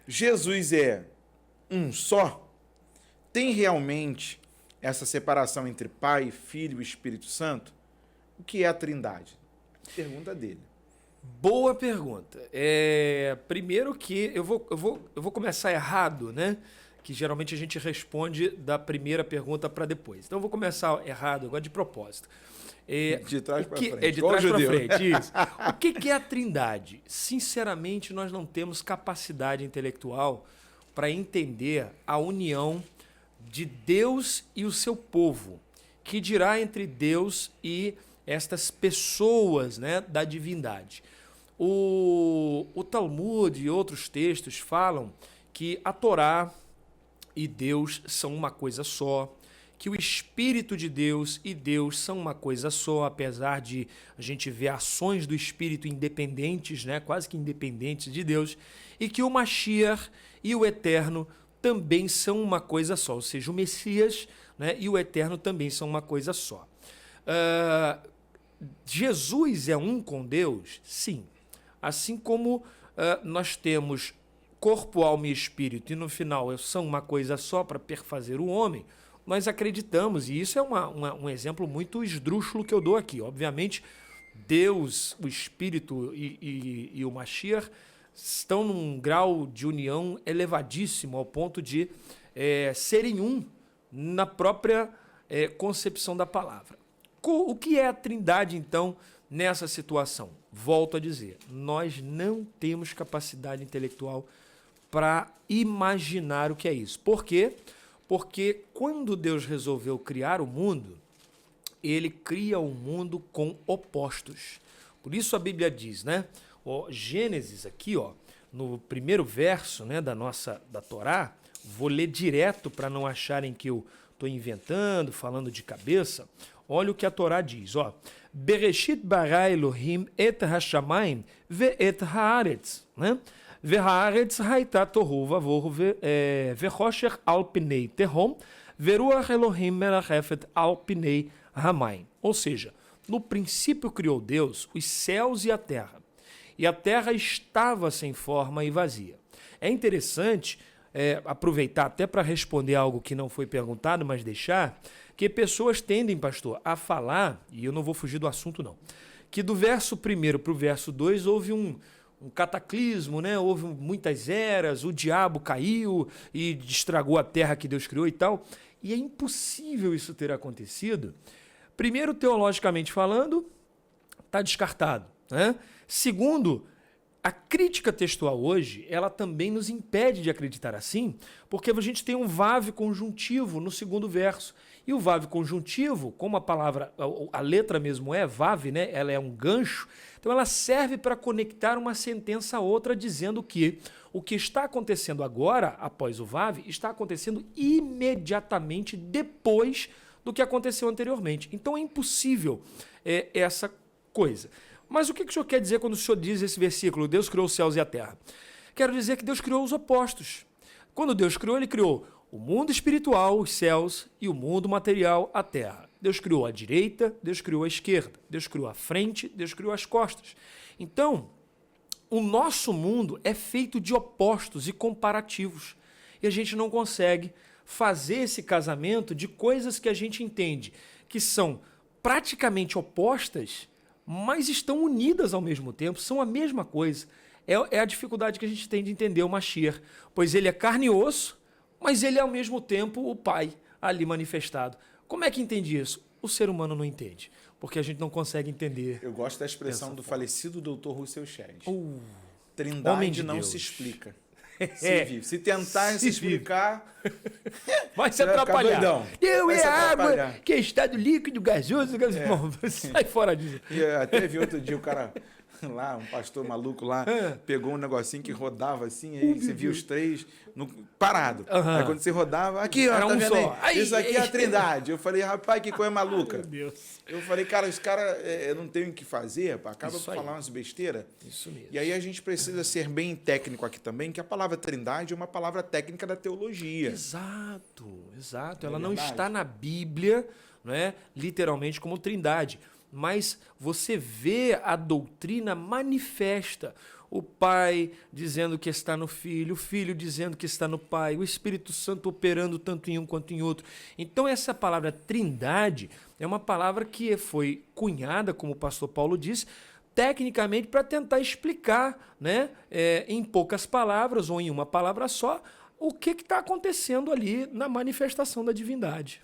Jesus é um só? Tem realmente essa separação entre Pai, Filho e Espírito Santo? O que é a Trindade? Pergunta dele. Boa pergunta. Primeiro que eu vou começar errado, né? Que geralmente a gente responde da primeira pergunta para depois. Então eu vou começar errado agora de propósito. De trás para frente. De trás para frente, isso. O que é a Trindade? Sinceramente, nós não temos capacidade intelectual para entender a união de Deus e o seu povo, que dirá entre Deus e estas pessoas, né, da divindade. O Talmud e outros textos falam que a Torá e Deus são uma coisa só, que o Espírito de Deus e Deus são uma coisa só, apesar de a gente ver ações do Espírito independentes, né, quase que independentes de Deus, e que o Mashiach e o Eterno também são uma coisa só, ou seja, o Messias, né, e o Eterno também são uma coisa só. Jesus é um com Deus? Sim. Assim como nós temos corpo, alma e espírito, e no final são uma coisa só para perfazer o homem, nós acreditamos, e isso é um exemplo muito esdrúxulo que eu dou aqui. Obviamente, Deus, o Espírito e o Mashiach estão num grau de união elevadíssimo, ao ponto de serem um na própria concepção da palavra. O que é a Trindade, então, nessa situação? Volto a dizer, nós não temos capacidade intelectual para imaginar o que é isso. Por quê? Porque quando Deus resolveu criar o mundo, ele cria o mundo com opostos. Por isso a Bíblia diz, né? Gênesis aqui, no primeiro verso, né, da Torá, vou ler direto para não acharem que eu estou inventando, falando de cabeça. Olha o que a Torá diz, Bereshit bara Elohim et hashamayim ve et haaretz, né? Ve-haaretz haita tohu vavohu ve-chosher al pnei tehom veruach Elohim merachefet al pnei hamayim. Ou seja, no princípio criou Deus os céus e a terra estava sem forma e vazia. É interessante aproveitar até para responder algo que não foi perguntado, mas deixar, que pessoas tendem, pastor, a falar, e eu não vou fugir do assunto não, que do verso 1 para o verso 2 houve um cataclismo, né? Houve muitas eras, o diabo caiu e estragou a terra que Deus criou e tal, e é impossível isso ter acontecido. Primeiro, teologicamente falando, está descartado, né? Segundo, a crítica textual hoje, ela também nos impede de acreditar assim, porque a gente tem um vav conjuntivo no segundo verso. E o vav conjuntivo, como a palavra, a letra mesmo vav, né? Ela é um gancho, então ela serve para conectar uma sentença a outra, dizendo que o que está acontecendo agora, após o vav, está acontecendo imediatamente depois do que aconteceu anteriormente. Então é impossível essa coisa. Mas o que o senhor quer dizer quando o senhor diz esse versículo, Deus criou os céus e a terra? Quero dizer que Deus criou os opostos. Quando Deus criou, ele criou o mundo espiritual, os céus, e o mundo material, a terra. Deus criou a direita, Deus criou a esquerda. Deus criou a frente, Deus criou as costas. Então, o nosso mundo é feito de opostos e comparativos. E a gente não consegue fazer esse casamento de coisas que a gente entende que são praticamente opostas, mas estão unidas ao mesmo tempo, são a mesma coisa. É a dificuldade que a gente tem de entender o Mashiach, pois ele é carne e osso, mas ele é ao mesmo tempo o Pai ali manifestado. Como é que entende isso? O ser humano não entende, porque a gente não consegue entender. Eu gosto da expressão do falecido Dr. Russell Shedd. Homem Trindade de não Deus. se explica. Se vive. Se tentar se explicar, vai se atrapalhar. Eu vai é se água atrapalhar. que é estado líquido, gasoso. Irmão, sai fora disso. E até vi outro dia o cara lá, um pastor maluco lá, pegou um negocinho que rodava assim, aí você via os três parado. Aí quando você rodava, aqui, ó, Era tá um vendo só. aí? Isso aqui é a Trindade. Eu falei, rapaz, que coisa maluca. Meu Deus. Eu falei, cara, os caras não tem o que fazer, rapaz, acaba Isso por aí. falar umas besteiras. Isso mesmo. E aí a gente precisa ser bem técnico aqui também, que a palavra Trindade é uma palavra técnica da teologia. Exato. Não é Ela não verdade? está na Bíblia, não é? Literalmente como Trindade. mas você vê a doutrina manifesta. O Pai dizendo que está no Filho, o Filho dizendo que está no Pai, o Espírito Santo operando tanto em um quanto em outro. Então essa palavra trindade é uma palavra que foi cunhada, como o pastor Paulo disse, tecnicamente para tentar explicar, né, em poucas palavras ou em uma palavra só, o que está acontecendo ali na manifestação da divindade.